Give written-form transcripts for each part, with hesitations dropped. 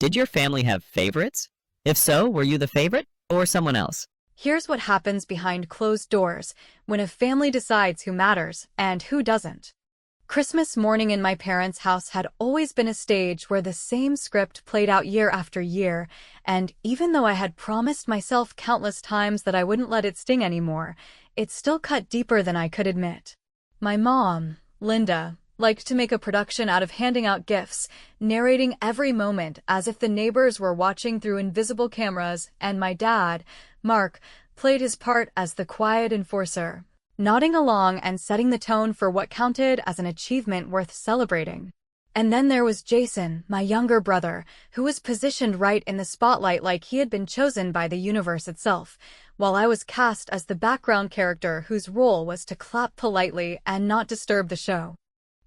Did your family have favorites? If so, were you the favorite or someone else? Here's what happens behind closed doors when a family decides who matters and who doesn't. Christmas morning in my parents' house had always been a stage where the same script played out year after year, and even though I had promised myself countless times that I wouldn't let it sting anymore, it still cut deeper than I could admit. My mom, Linda, liked to make a production out of handing out gifts, narrating every moment as if the neighbors were watching through invisible cameras, and my dad, Mark, played his part as the quiet enforcer, nodding along and setting the tone for what counted as an achievement worth celebrating. And then there was Jason, my younger brother, who was positioned right in the spotlight like he had been chosen by the universe itself, while I was cast as the background character whose role was to clap politely and not disturb the show.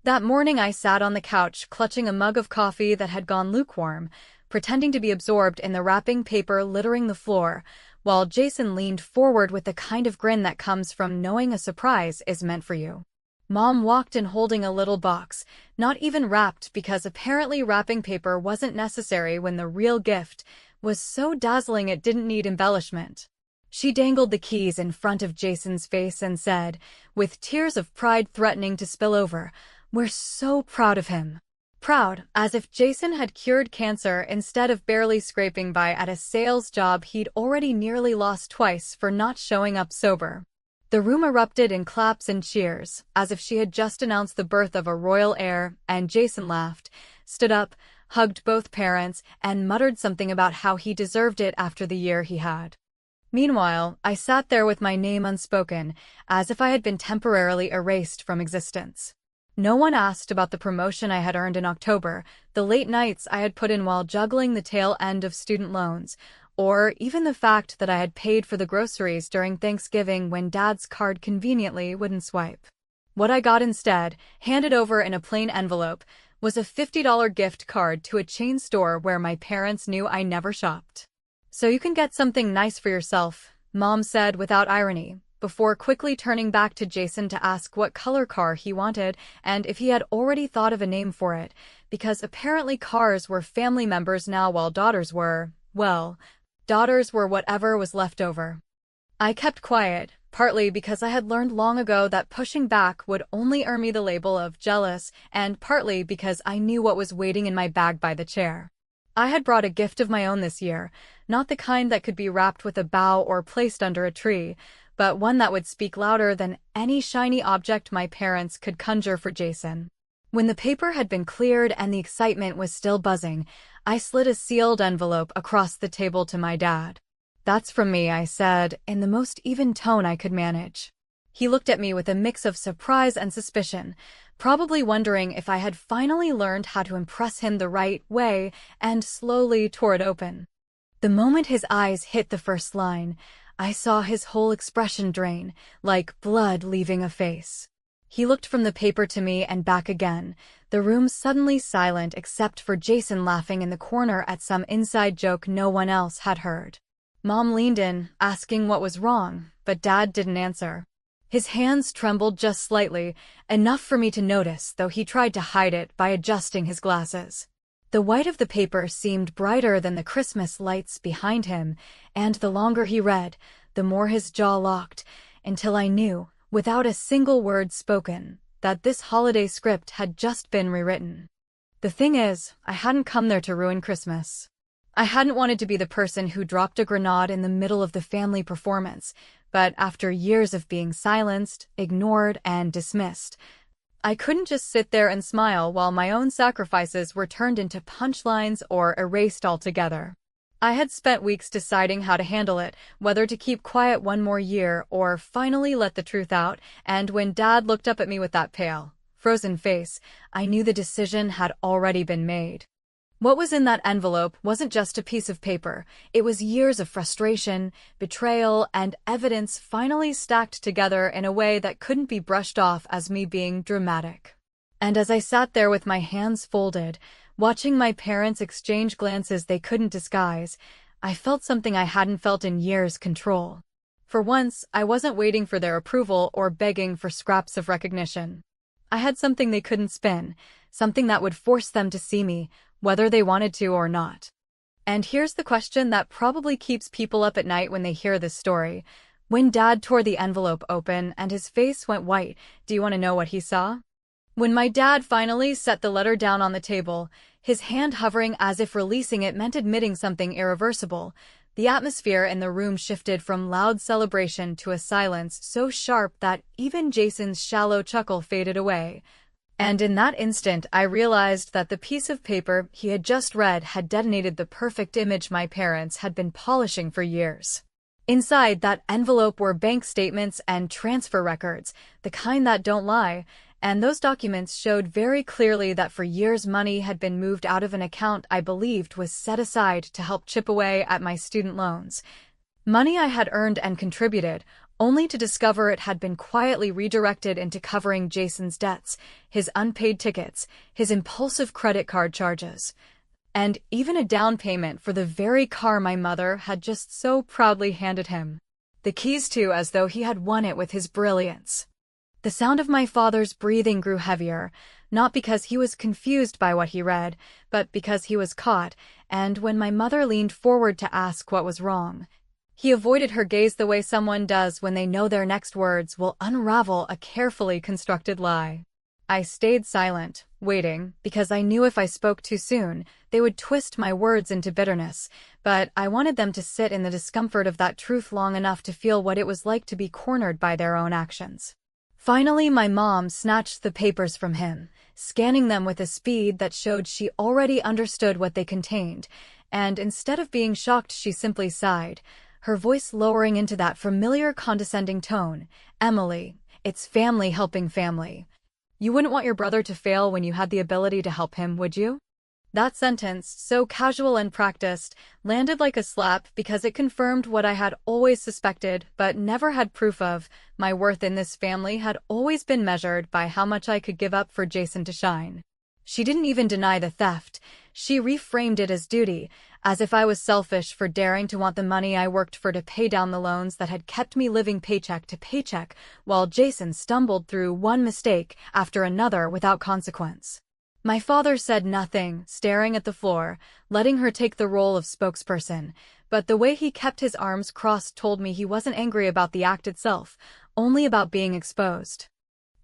That morning I sat on the couch clutching a mug of coffee that had gone lukewarm, pretending to be absorbed in the wrapping paper littering the floor, while Jason leaned forward with the kind of grin that comes from knowing a surprise is meant for you. Mom walked in holding a little box, not even wrapped because apparently wrapping paper wasn't necessary when the real gift was so dazzling it didn't need embellishment. She dangled the keys in front of Jason's face and said, with tears of pride threatening to spill over, "We're so proud of him." Proud, as if Jason had cured cancer instead of barely scraping by at a sales job he'd already nearly lost twice for not showing up sober. The room erupted in claps and cheers, as if she had just announced the birth of a royal heir, and Jason laughed, stood up, hugged both parents, and muttered something about how he deserved it after the year he had. Meanwhile, I sat there with my name unspoken, as if I had been temporarily erased from existence. No one asked about the promotion I had earned in October, the late nights I had put in while juggling the tail end of student loans, or even the fact that I had paid for the groceries during Thanksgiving when Dad's card conveniently wouldn't swipe. What I got instead, handed over in a plain envelope, was a $50 gift card to a chain store where my parents knew I never shopped. "So you can get something nice for yourself," Mom said without irony, before quickly turning back to Jason to ask what color car he wanted and if he had already thought of a name for it, because apparently cars were family members now while daughters were, well, daughters were whatever was left over. I kept quiet, partly because I had learned long ago that pushing back would only earn me the label of jealous, and partly because I knew what was waiting in my bag by the chair. I had brought a gift of my own this year, not the kind that could be wrapped with a bow or placed under a tree, but one that would speak louder than any shiny object my parents could conjure for Jason. When the paper had been cleared and the excitement was still buzzing, I slid a sealed envelope across the table to my dad. "That's from me," I said, in the most even tone I could manage. He looked at me with a mix of surprise and suspicion, probably wondering if I had finally learned how to impress him the right way, and slowly tore it open. The moment his eyes hit the first line, I saw his whole expression drain, like blood leaving a face. He looked from the paper to me and back again, the room suddenly silent except for Jason laughing in the corner at some inside joke no one else had heard. Mom leaned in, asking what was wrong, but Dad didn't answer. His hands trembled just slightly, enough for me to notice, though he tried to hide it by adjusting his glasses. The white of the paper seemed brighter than the Christmas lights behind him, and the longer he read, the more his jaw locked, until I knew, without a single word spoken, that this holiday script had just been rewritten. The thing is, I hadn't come there to ruin Christmas. I hadn't wanted to be the person who dropped a grenade in the middle of the family performance, but after years of being silenced, ignored, and dismissed, I couldn't just sit there and smile while my own sacrifices were turned into punchlines or erased altogether. I had spent weeks deciding how to handle it, whether to keep quiet one more year or finally let the truth out, and when Dad looked up at me with that pale, frozen face, I knew the decision had already been made. What was in that envelope wasn't just a piece of paper. It was years of frustration, betrayal, and evidence finally stacked together in a way that couldn't be brushed off as me being dramatic. And as I sat there with my hands folded, watching my parents exchange glances they couldn't disguise, I felt something I hadn't felt in years: control. For once, I wasn't waiting for their approval or begging for scraps of recognition. I had something they couldn't spin, something that would force them to see me, whether they wanted to or not. And here's the question that probably keeps people up at night when they hear this story. When Dad tore the envelope open and his face went white, do you want to know what he saw? When my dad finally set the letter down on the table, his hand hovering as if releasing it meant admitting something irreversible, the atmosphere in the room shifted from loud celebration to a silence so sharp that even Jason's shallow chuckle faded away. And in that instant, I realized that the piece of paper he had just read had detonated the perfect image my parents had been polishing for years. Inside that envelope were bank statements and transfer records, the kind that don't lie, and those documents showed very clearly that for years money had been moved out of an account I believed was set aside to help chip away at my student loans. Money I had earned and contributed, only to discover it had been quietly redirected into covering Jason's debts, his unpaid tickets, his impulsive credit card charges, and even a down payment for the very car my mother had just so proudly handed him the keys to, as though he had won it with his brilliance. The sound of my father's breathing grew heavier, not because he was confused by what he read, but because he was caught, and when my mother leaned forward to ask what was wrong, he avoided her gaze the way someone does when they know their next words will unravel a carefully constructed lie. I stayed silent, waiting, because I knew if I spoke too soon, they would twist my words into bitterness, but I wanted them to sit in the discomfort of that truth long enough to feel what it was like to be cornered by their own actions. Finally, my mom snatched the papers from him, scanning them with a speed that showed she already understood what they contained, and instead of being shocked, she simply sighed, her voice lowering into that familiar condescending tone. "Emily, it's family helping family. You wouldn't want your brother to fail when you had the ability to help him, would you?" That sentence, so casual and practiced, landed like a slap because it confirmed what I had always suspected but never had proof of. My worth in this family had always been measured by how much I could give up for Jason to shine. She didn't even deny the theft. She reframed it as duty, as if I was selfish for daring to want the money I worked for to pay down the loans that had kept me living paycheck to paycheck, while Jason stumbled through one mistake after another without consequence. My father said nothing, staring at the floor, letting her take the role of spokesperson, but the way he kept his arms crossed told me he wasn't angry about the act itself, only about being exposed.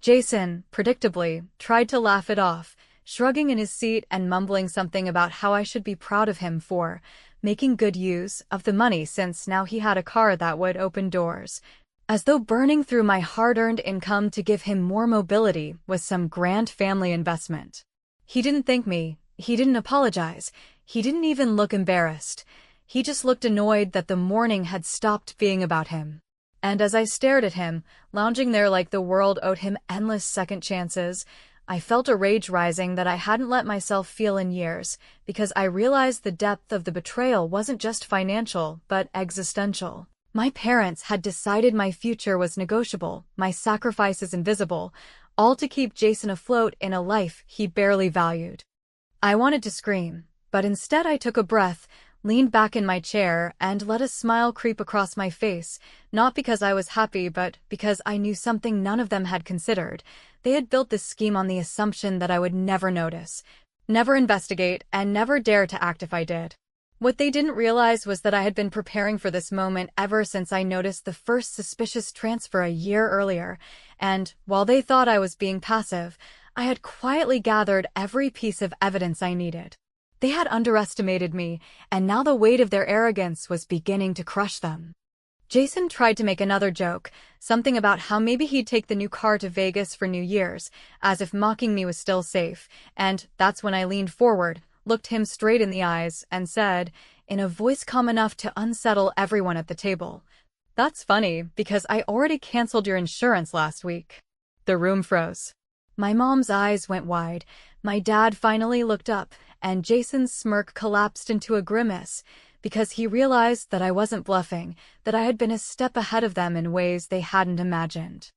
Jason, predictably, tried to laugh it off, shrugging in his seat and mumbling something about how I should be proud of him for making good use of the money since now he had a car that would open doors, as though burning through my hard-earned income to give him more mobility was some grand family investment. He didn't thank me, he didn't apologize, he didn't even look embarrassed. He just looked annoyed that the morning had stopped being about him. And as I stared at him, lounging there like the world owed him endless second chances, I felt a rage rising that I hadn't let myself feel in years, because I realized the depth of the betrayal wasn't just financial, but existential. My parents had decided my future was negotiable, my sacrifices invisible, all to keep Jason afloat in a life he barely valued. I wanted to scream, but instead I took a breath, leaned back in my chair, and let a smile creep across my face, not because I was happy but because I knew something none of them had considered. They had built this scheme on the assumption that I would never notice, never investigate, and never dare to act if I did. What they didn't realize was that I had been preparing for this moment ever since I noticed the first suspicious transfer a year earlier, and while they thought I was being passive, I had quietly gathered every piece of evidence I needed. They had underestimated me, and now the weight of their arrogance was beginning to crush them. Jason tried to make another joke, something about how maybe he'd take the new car to Vegas for New Year's, as if mocking me was still safe, and that's when I leaned forward, looked him straight in the eyes, and said, in a voice calm enough to unsettle everyone at the table, "That's funny, because I already canceled your insurance last week." The room froze. My mom's eyes went wide, my dad finally looked up, and Jason's smirk collapsed into a grimace, because he realized that I wasn't bluffing, that I had been a step ahead of them in ways they hadn't imagined.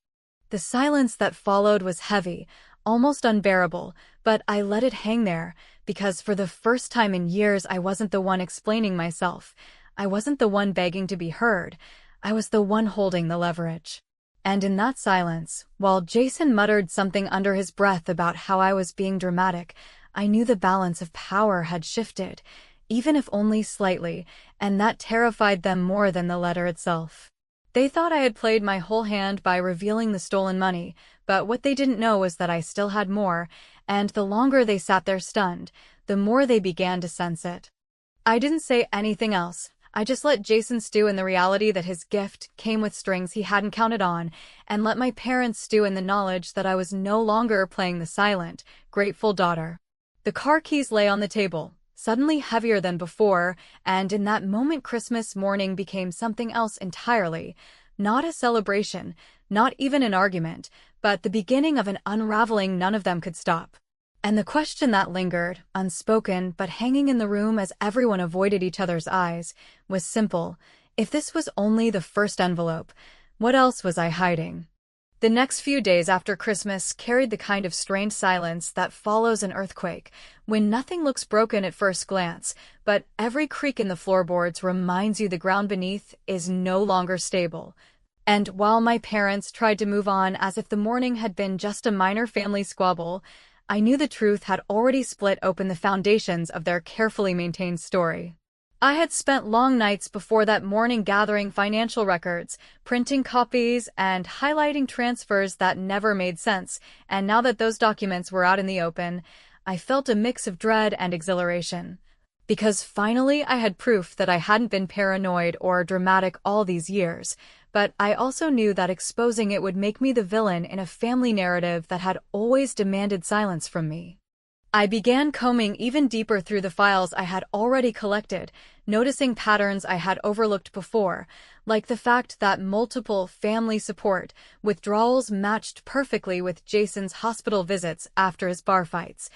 The silence that followed was heavy, almost unbearable, but I let it hang there, because for the first time in years I wasn't the one explaining myself. I wasn't the one begging to be heard. I was the one holding the leverage. And in that silence, while Jason muttered something under his breath about how I was being dramatic, I knew the balance of power had shifted. even if only slightly, and that terrified them more than the letter itself. They thought I had played my whole hand by revealing the stolen money, but what they didn't know was that I still had more, and the longer they sat there stunned, the more they began to sense it. I didn't say anything else. I just let Jason stew in the reality that his gift came with strings he hadn't counted on, and let my parents stew in the knowledge that I was no longer playing the silent, grateful daughter. The car keys lay on the table, suddenly heavier than before, and in that moment Christmas morning became something else entirely. Not a celebration, not even an argument, but the beginning of an unraveling none of them could stop. And the question that lingered, unspoken but hanging in the room as everyone avoided each other's eyes, was simple. If this was only the first envelope, what else was I hiding? The next few days after Christmas carried the kind of strained silence that follows an earthquake, when nothing looks broken at first glance, but every creak in the floorboards reminds you the ground beneath is no longer stable. And while my parents tried to move on as if the morning had been just a minor family squabble, I knew the truth had already split open the foundations of their carefully maintained story. I had spent long nights before that morning gathering financial records, printing copies, and highlighting transfers that never made sense, and now that those documents were out in the open, I felt a mix of dread and exhilaration. Because finally I had proof that I hadn't been paranoid or dramatic all these years, but I also knew that exposing it would make me the villain in a family narrative that had always demanded silence from me. I began combing even deeper through the files I had already collected, noticing patterns I had overlooked before, like the fact that multiple family support withdrawals matched perfectly with Jason's hospital visits after his bar fights,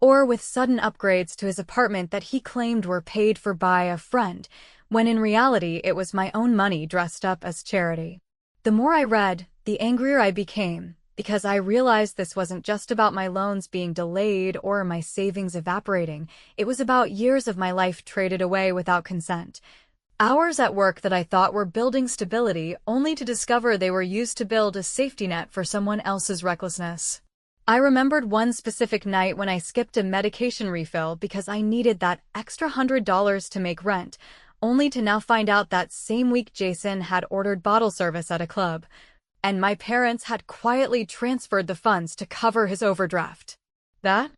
or with sudden upgrades to his apartment that he claimed were paid for by a friend, when in reality it was my own money dressed up as charity. The more I read, the angrier I became, because I realized this wasn't just about my loans being delayed or my savings evaporating. It was about years of my life traded away without consent. Hours at work that I thought were building stability, only to discover they were used to build a safety net for someone else's recklessness. I remembered one specific night when I skipped a medication refill because I needed that extra $100 to make rent, only to now find out that same week Jason had ordered bottle service at a club, and my parents had quietly transferred the funds to cover his overdraft. That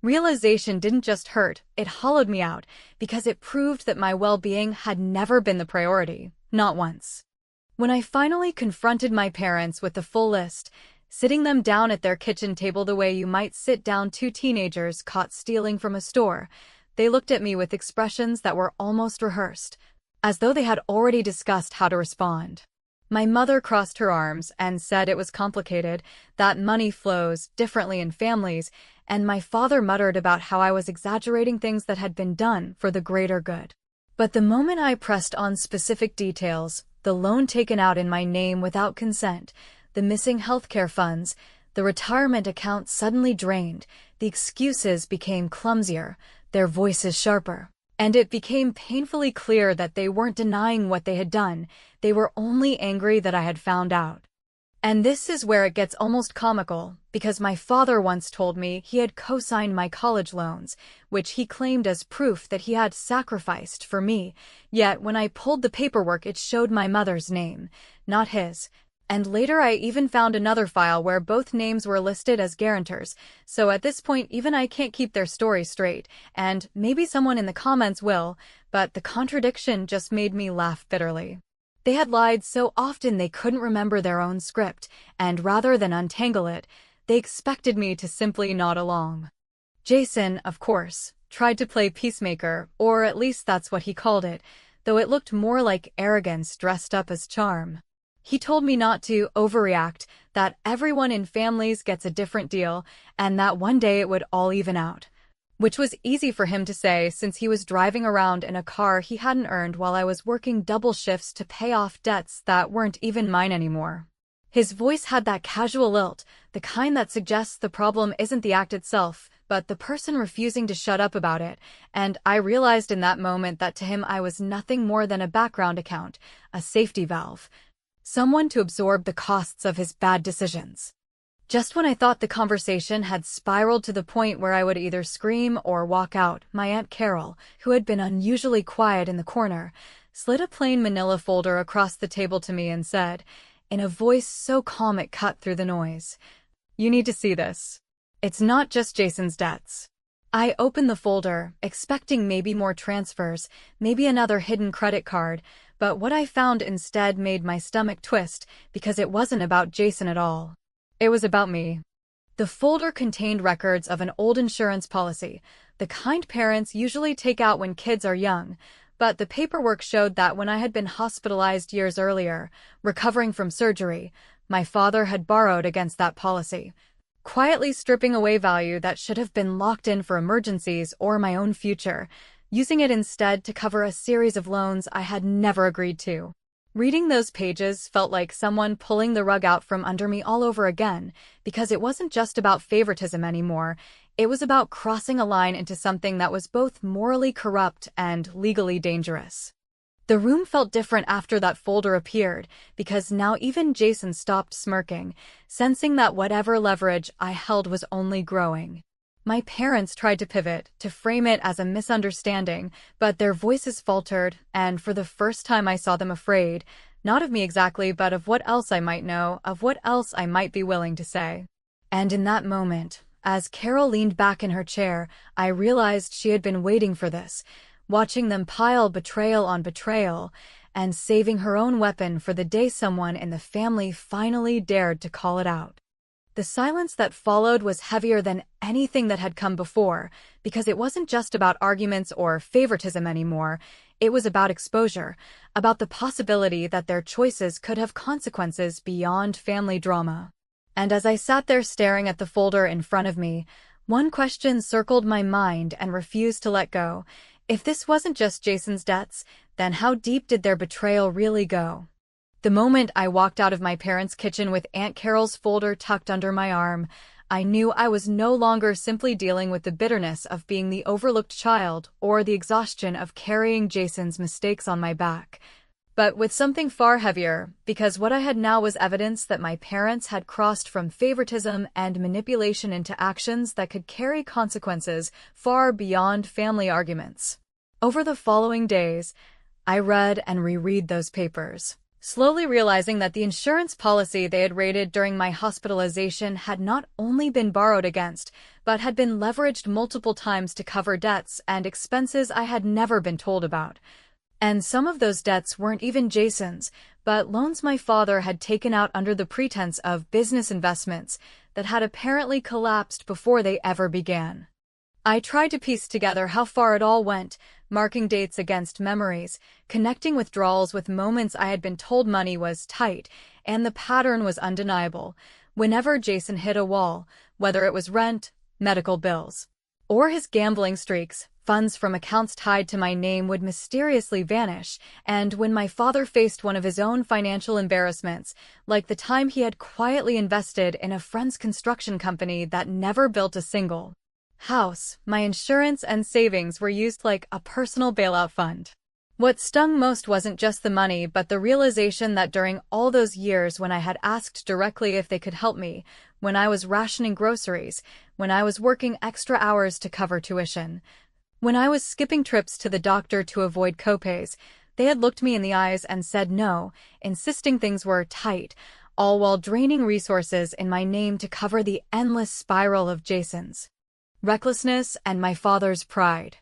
realization didn't just hurt, it hollowed me out, because it proved that my well-being had never been the priority, not once. When I finally confronted my parents with the full list, sitting them down at their kitchen table the way you might sit down two teenagers caught stealing from a store, they looked at me with expressions that were almost rehearsed, as though they had already discussed how to respond. My mother crossed her arms and said it was complicated, that money flows differently in families, and my father muttered about how I was exaggerating things that had been done for the greater good. But the moment I pressed on specific details, the loan taken out in my name without consent, the missing healthcare funds, the retirement account suddenly drained, the excuses became clumsier, their voices sharper. And it became painfully clear that they weren't denying what they had done, they were only angry that I had found out. And this is where it gets almost comical, because my father once told me he had co-signed my college loans, which he claimed as proof that he had sacrificed for me, yet when I pulled the paperwork it showed my mother's name, not his. And later I even found another file where both names were listed as guarantors, so at this point even I can't keep their story straight, and maybe someone in the comments will, but the contradiction just made me laugh bitterly. They had lied so often they couldn't remember their own script, and rather than untangle it, they expected me to simply nod along. Jason, of course, tried to play peacemaker, or at least that's what he called it, though it looked more like arrogance dressed up as charm. He told me not to overreact, that everyone in families gets a different deal, and that one day it would all even out. Which was easy for him to say since he was driving around in a car he hadn't earned while I was working double shifts to pay off debts that weren't even mine anymore. His voice had that casual lilt, the kind that suggests the problem isn't the act itself, but the person refusing to shut up about it, and I realized in that moment that to him I was nothing more than a background account, a safety valve. Someone to absorb the costs of his bad decisions. Just when I thought the conversation had spiraled to the point where I would either scream or walk out, my Aunt Carol, who had been unusually quiet in the corner, slid a plain manila folder across the table to me and said, in a voice so calm it cut through the noise, "You need to see this. It's not just Jason's debts." I opened the folder, expecting maybe more transfers, maybe another hidden credit card, but what I found instead made my stomach twist because it wasn't about Jason at all. It was about me. The folder contained records of an old insurance policy, the kind parents usually take out when kids are young, but the paperwork showed that when I had been hospitalized years earlier, recovering from surgery, my father had borrowed against that policy, quietly stripping away value that should have been locked in for emergencies or my own future, using it instead to cover a series of loans I had never agreed to. Reading those pages felt like someone pulling the rug out from under me all over again, because it wasn't just about favoritism anymore, it was about crossing a line into something that was both morally corrupt and legally dangerous. The room felt different after that folder appeared, because now even Jason stopped smirking, sensing that whatever leverage I held was only growing. My parents tried to pivot, to frame it as a misunderstanding, but their voices faltered, and for the first time I saw them afraid, not of me exactly, but of what else I might know, of what else I might be willing to say. And in that moment, as Carol leaned back in her chair, I realized she had been waiting for this, watching them pile betrayal on betrayal, and saving her own weapon for the day someone in the family finally dared to call it out. The silence that followed was heavier than anything that had come before, because it wasn't just about arguments or favoritism anymore. It was about exposure, about the possibility that their choices could have consequences beyond family drama. And as I sat there staring at the folder in front of me, one question circled my mind and refused to let go. If this wasn't just Jason's debts, then how deep did their betrayal really go? The moment I walked out of my parents' kitchen with Aunt Carol's folder tucked under my arm, I knew I was no longer simply dealing with the bitterness of being the overlooked child or the exhaustion of carrying Jason's mistakes on my back, but with something far heavier, because what I had now was evidence that my parents had crossed from favoritism and manipulation into actions that could carry consequences far beyond family arguments. Over the following days, I read and reread those papers, slowly realizing that the insurance policy they had raided during my hospitalization had not only been borrowed against, but had been leveraged multiple times to cover debts and expenses I had never been told about. And some of those debts weren't even Jason's, but loans my father had taken out under the pretense of business investments that had apparently collapsed before they ever began. I tried to piece together how far it all went, marking dates against memories, connecting withdrawals with moments I had been told money was tight, and the pattern was undeniable. Whenever Jason hit a wall, whether it was rent, medical bills, or his gambling streaks, funds from accounts tied to my name would mysteriously vanish, and when my father faced one of his own financial embarrassments, like the time he had quietly invested in a friend's construction company that never built a single house, my insurance and savings were used like a personal bailout fund. What stung most wasn't just the money, but the realization that during all those years when I had asked directly if they could help me, when I was rationing groceries, when I was working extra hours to cover tuition, when I was skipping trips to the doctor to avoid copays, they had looked me in the eyes and said no, insisting things were tight, all while draining resources in my name to cover the endless spiral of Jason's recklessness and my father's pride.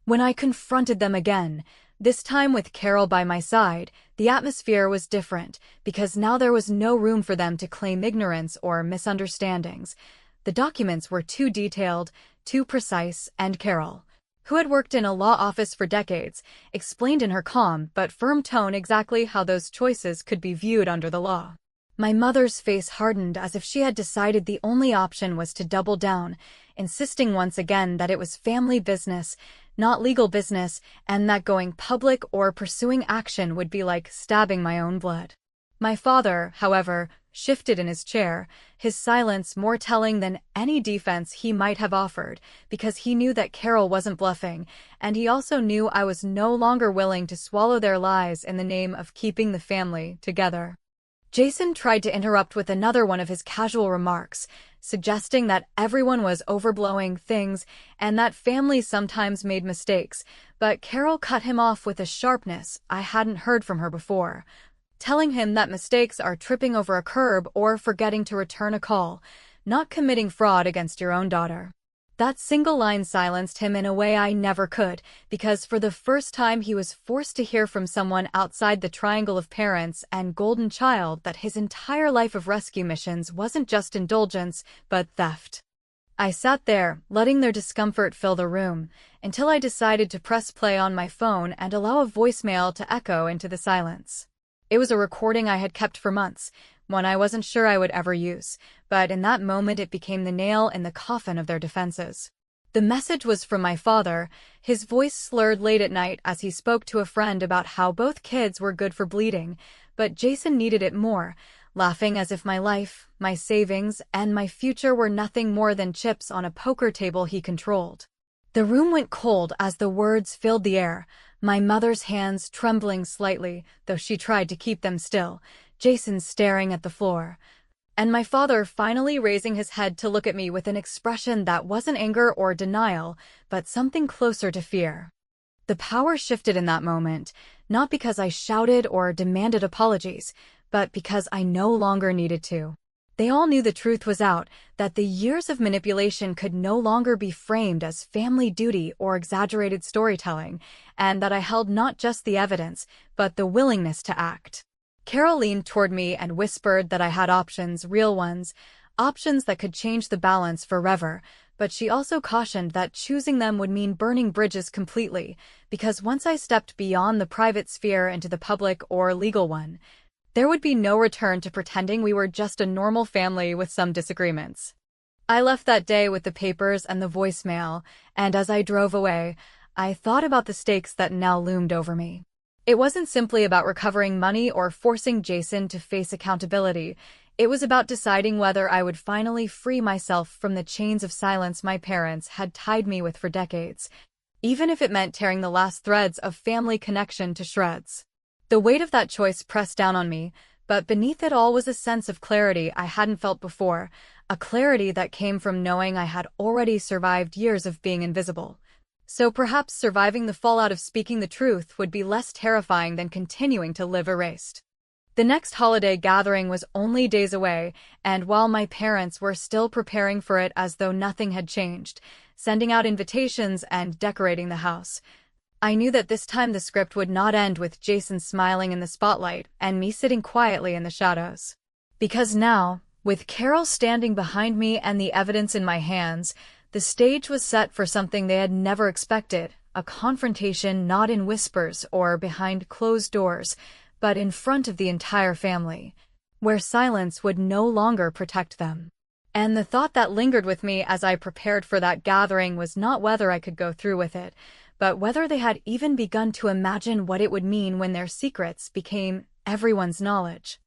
When I confronted them again, this time with Carol by my side, the atmosphere was different, because now there was no room for them to claim ignorance or misunderstandings. The documents were too detailed, too precise, and Carol, who had worked in a law office for decades, explained in her calm but firm tone exactly how those choices could be viewed under the law. My mother's face hardened as if she had decided the only option was to double down, insisting once again that it was family business, not legal business, and that going public or pursuing action would be like stabbing my own blood. My father, however, shifted in his chair, his silence more telling than any defense he might have offered, because he knew that Carol wasn't bluffing, and he also knew I was no longer willing to swallow their lies in the name of keeping the family together. Jason tried to interrupt with another one of his casual remarks, suggesting that everyone was overblowing things and that families sometimes made mistakes, but Carol cut him off with a sharpness I hadn't heard from her before, telling him that mistakes are tripping over a curb or forgetting to return a call, not committing fraud against your own daughter. That single line silenced him in a way I never could, because for the first time he was forced to hear from someone outside the triangle of parents and golden child that his entire life of rescue missions wasn't just indulgence, but theft. I sat there, letting their discomfort fill the room, until I decided to press play on my phone and allow a voicemail to echo into the silence. It was a recording I had kept for months, one I wasn't sure I would ever use, but in that moment it became the nail in the coffin of their defenses. The message was from my father, his voice slurred late at night as he spoke to a friend about how both kids were good for bleeding, but Jason needed it more, laughing as if my life, my savings, and my future were nothing more than chips on a poker table he controlled. The room went cold as the words filled the air, my mother's hands trembling slightly, though she tried to keep them still, Jason staring at the floor, and my father finally raising his head to look at me with an expression that wasn't anger or denial, but something closer to fear. The power shifted in that moment, not because I shouted or demanded apologies, but because I no longer needed to. They all knew the truth was out, that the years of manipulation could no longer be framed as family duty or exaggerated storytelling, and that I held not just the evidence, but the willingness to act. Carol leaned toward me and whispered that I had options, real ones, options that could change the balance forever, but she also cautioned that choosing them would mean burning bridges completely, because once I stepped beyond the private sphere into the public or legal one, there would be no return to pretending we were just a normal family with some disagreements. I left that day with the papers and the voicemail, and as I drove away, I thought about the stakes that now loomed over me. It wasn't simply about recovering money or forcing Jason to face accountability. It was about deciding whether I would finally free myself from the chains of silence my parents had tied me with for decades, even if it meant tearing the last threads of family connection to shreds. The weight of that choice pressed down on me, but beneath it all was a sense of clarity I hadn't felt before, a clarity that came from knowing I had already survived years of being invisible. So perhaps surviving the fallout of speaking the truth would be less terrifying than continuing to live erased. The next holiday gathering was only days away, and while my parents were still preparing for it as though nothing had changed, sending out invitations and decorating the house, I knew that this time the script would not end with Jason smiling in the spotlight and me sitting quietly in the shadows. Because now, with Carol standing behind me and the evidence in my hands, the stage was set for something they had never expected, a confrontation not in whispers or behind closed doors, but in front of the entire family, where silence would no longer protect them. And the thought that lingered with me as I prepared for that gathering was not whether I could go through with it, but whether they had even begun to imagine what it would mean when their secrets became everyone's knowledge.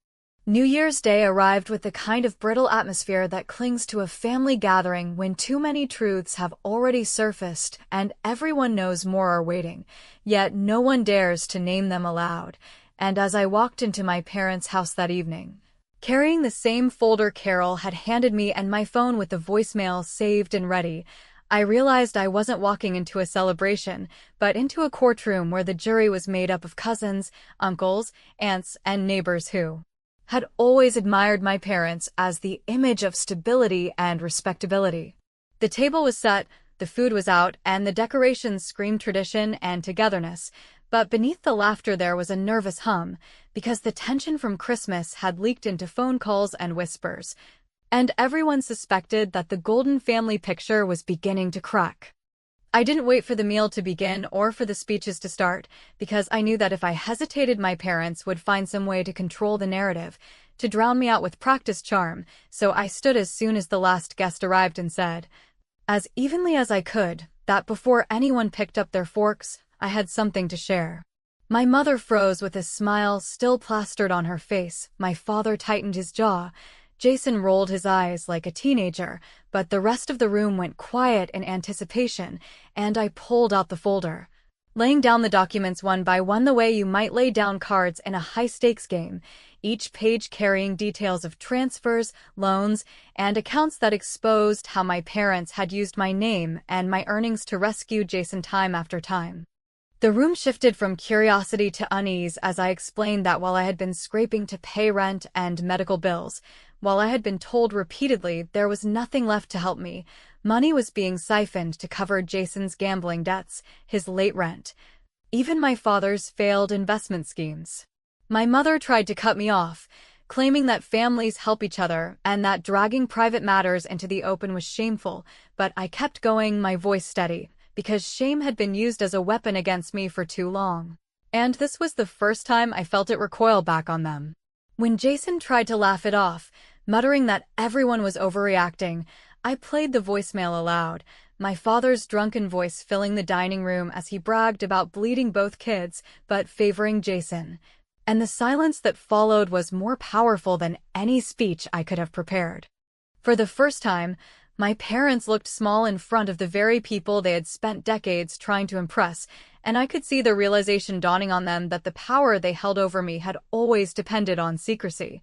New Year's Day arrived with the kind of brittle atmosphere that clings to a family gathering when too many truths have already surfaced and everyone knows more are waiting, yet no one dares to name them aloud. And as I walked into my parents' house that evening, carrying the same folder Carol had handed me and my phone with the voicemail saved and ready, I realized I wasn't walking into a celebration, but into a courtroom where the jury was made up of cousins, uncles, aunts, and neighbors who had always admired my parents as the image of stability and respectability. The table was set, the food was out, and the decorations screamed tradition and togetherness, but beneath the laughter there was a nervous hum, because the tension from Christmas had leaked into phone calls and whispers, and everyone suspected that the golden family picture was beginning to crack. I didn't wait for the meal to begin or for the speeches to start, because I knew that if I hesitated my parents would find some way to control the narrative, to drown me out with practiced charm, so I stood as soon as the last guest arrived and said, as evenly as I could, that before anyone picked up their forks, I had something to share. My mother froze with a smile still plastered on her face, my father tightened his jaw, Jason rolled his eyes like a teenager, but the rest of the room went quiet in anticipation, and I pulled out the folder. laying down the documents one by one the way you might lay down cards in a high-stakes game, each page carrying details of transfers, loans, and accounts that exposed how my parents had used my name and my earnings to rescue Jason time after time. The room shifted from curiosity to unease as I explained that while I had been scraping to pay rent and medical bills, while I had been told repeatedly there was nothing left to help me, money was being siphoned to cover Jason's gambling debts, his late rent, even my father's failed investment schemes. My mother tried to cut me off, claiming that families help each other and that dragging private matters into the open was shameful, but I kept going, my voice steady, because shame had been used as a weapon against me for too long. And this was the first time I felt it recoil back on them. When Jason tried to laugh it off, muttering that everyone was overreacting, I played the voicemail aloud, my father's drunken voice filling the dining room as he bragged about bleeding both kids, but favoring Jason. And the silence that followed was more powerful than any speech I could have prepared. For the first time, my parents looked small in front of the very people they had spent decades trying to impress, and I could see the realization dawning on them that the power they held over me had always depended on secrecy,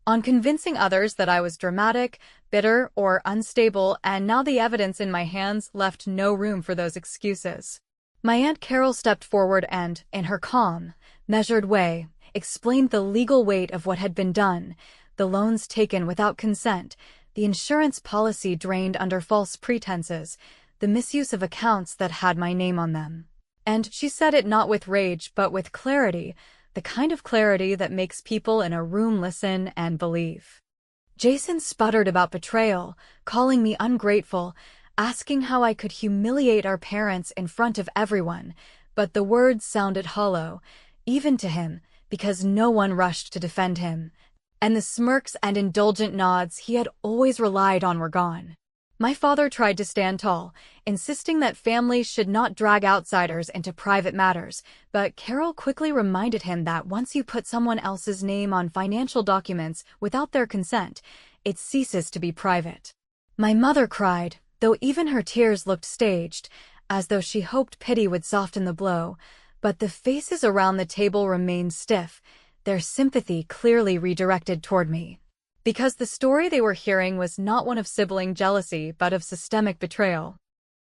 on convincing others that I was dramatic, bitter, or unstable, and now the evidence in my hands left no room for those excuses. My Aunt Carol stepped forward and, in her calm, measured way, explained the legal weight of what had been done, the loans taken without consent, the insurance policy drained under false pretenses, the misuse of accounts that had my name on them. And she said it not with rage but with clarity, the kind of clarity that makes people in a room listen and believe. Jason sputtered about betrayal, calling me ungrateful, asking how I could humiliate our parents in front of everyone, but the words sounded hollow, even to him, because no one rushed to defend him, and the smirks and indulgent nods he had always relied on were gone. My father tried to stand tall, insisting that families should not drag outsiders into private matters, but Carol quickly reminded him that once you put someone else's name on financial documents without their consent, it ceases to be private. My mother cried, though even her tears looked staged, as though she hoped pity would soften the blow, but the faces around the table remained stiff, their sympathy clearly redirected toward me. Because the story they were hearing was not one of sibling jealousy but of systemic betrayal.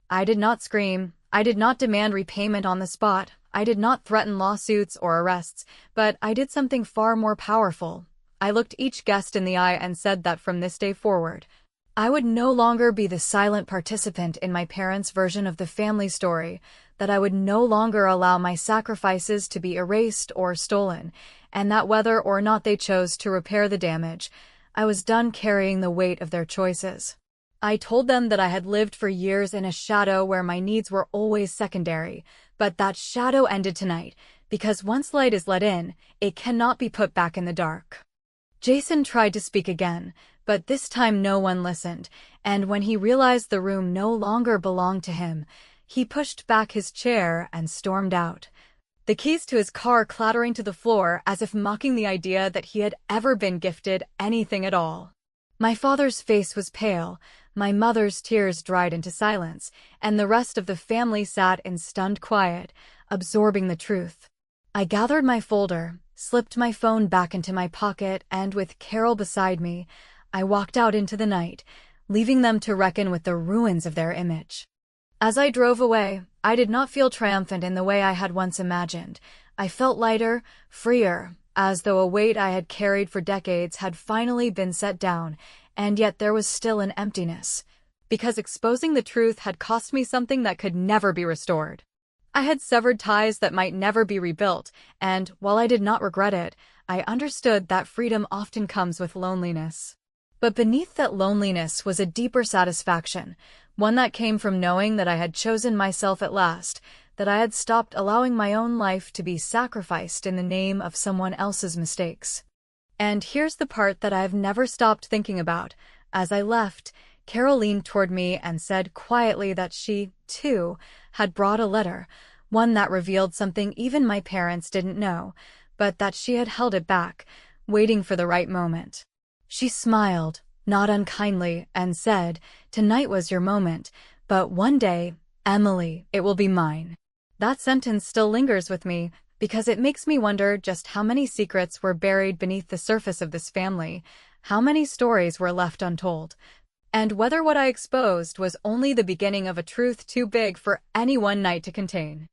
I did not scream, I did not demand repayment on the spot, I did not threaten lawsuits or arrests, but I did something far more powerful. I looked each guest in the eye and said that from this day forward, I would no longer be the silent participant in my parents' version of the family story, that I would no longer allow my sacrifices to be erased or stolen, and that whether or not they chose to repair the damage, I was done carrying the weight of their choices. I told them that I had lived for years in a shadow where my needs were always secondary, but that shadow ended tonight, because once light is let in, it cannot be put back in the dark. Jason tried to speak again, but this time no one listened, and when he realized the room no longer belonged to him, he pushed back his chair and stormed out, the keys to his car clattering to the floor as if mocking the idea that he had ever been gifted anything at all. My father's face was pale, my mother's tears dried into silence, and the rest of the family sat in stunned quiet, absorbing the truth. I gathered my folder, slipped my phone back into my pocket, and with Carol beside me, I walked out into the night, leaving them to reckon with the ruins of their image. As I drove away, I did not feel triumphant in the way I had once imagined. I felt lighter, freer, as though a weight I had carried for decades had finally been set down, and yet there was still an emptiness, because exposing the truth had cost me something that could never be restored. I had severed ties that might never be rebuilt, and, while I did not regret it, I understood that freedom often comes with loneliness. But beneath that loneliness was a deeper satisfaction, one that came from knowing that I had chosen myself at last, that I had stopped allowing my own life to be sacrificed in the name of someone else's mistakes. And here's the part that I've never stopped thinking about. As I left, Carol leaned toward me and said quietly that she, too, had brought a letter, one that revealed something even my parents didn't know, but that she had held it back, waiting for the right moment. She smiled, not unkindly, and said, "Tonight was your moment, but one day, Emily, it will be mine." That sentence still lingers with me because it makes me wonder just how many secrets were buried beneath the surface of this family, how many stories were left untold, and whether what I exposed was only the beginning of a truth too big for any one night to contain.